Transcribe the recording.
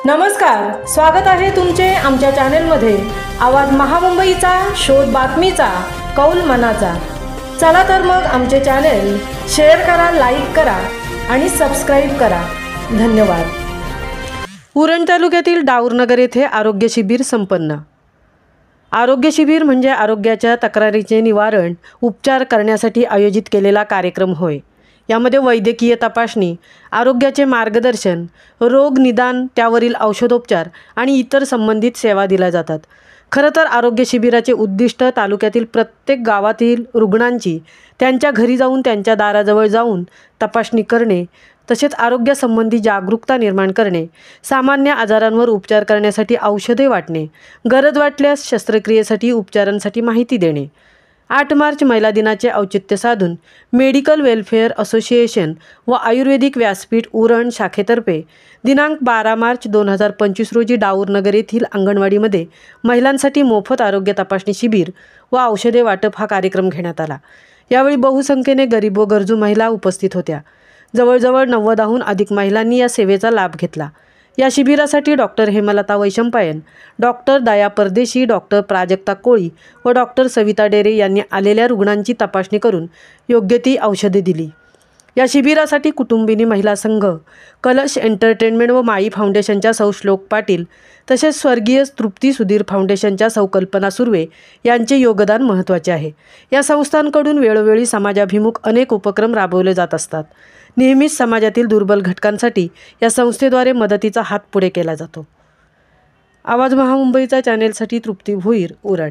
नमस्कार, स्वागत आहे तुमचे आमच्या चॅनेलमध्ये। आवाज महामुंबईचा, शोध बातमीचा, कौल मनाचा। चला तर मग आमचे चॅनेल शेअर करा, लाईक करा आणि सबस्क्राइब करा। धन्यवाद। उरण तालुक्यातील डाऊरनगर येथे आरोग्य शिबिर संपन्न। आरोग्य शिबिर म्हणजे आरोग्याच्या तक्रारीचे निवारण, उपचार करण्यासाठी आयोजित केलेला कार्यक्रम होय। यामध्ये वैद्यकीय तपासणी, आरोग्याचे मार्गदर्शन, रोग निदान, त्यावरील औषधोपचार आणि इतर संबंधित सेवा दिल्या जातात। खरं तर आरोग्य शिबिराचे उद्दिष्ट तालुक्यातील प्रत्येक गावातील रुग्णांची त्यांच्या घरी जाऊन, त्यांच्या दाराजवळ जाऊन तपासणी करणे, तसेच आरोग्यासंबंधी जागरूकता निर्माण करणे, सामान्य आजारांवर उपचार करण्यासाठी औषधे वाटणे, गरज वाटल्यास शस्त्रक्रियेसाठी उपचारांसाठी माहिती देणे। 8 मार्च महिला दिनाचे औचित्य साधून मेडिकल वेलफेअर असोसिएशन व आयुर्वेदिक व्यासपीठ उरण शाखेतर्फे दिनांक 12 मार्च 2025 रोजी डाऊरनगर येथील अंगणवाडीमध्ये महिलांसाठी मोफत आरोग्य तपासणी शिबिर व औषधे वाटप हा कार्यक्रम घेण्यात आला। यावेळी बहुसंख्येने गरीब व गरजू महिला उपस्थित होत्या। जवळजवळ 90हून अधिक महिलांनी या सेवेचा लाभ घेतला। या शिबिरासाठी डॉक्टर हेमलता वैशंपायन, डॉक्टर दया परदेशी, डॉक्टर प्राजक्ता कोळी व डॉक्टर सविता डेरे यांनी आलेल्या रुग्णांची तपासणी करून योग्य ती औषधे दिली। या शिबिरासाठी कुटुंबिनी महिला संघ, कलश एंटरटेनमेंट व माई फाउंडेशनच्या सौ श्लोक पाटील, तसेच स्वर्गीय तृप्ती सुधीर फाउंडेशनच्या सौ कल्पना सुर्वे यांचे योगदान महत्त्वाचे आहे। या संस्थांकडून वेळोवेळी समाजाभिमुख अनेक उपक्रम राबवले जात असतात। नेहमीच समाजातील दुर्बल घटकांसाठी या संस्थेद्वारे मदतीचा हात पुढे केला जातो। आवाज महामुंबईचा चॅनेलसाठी तृप्ती भोईर, उरण।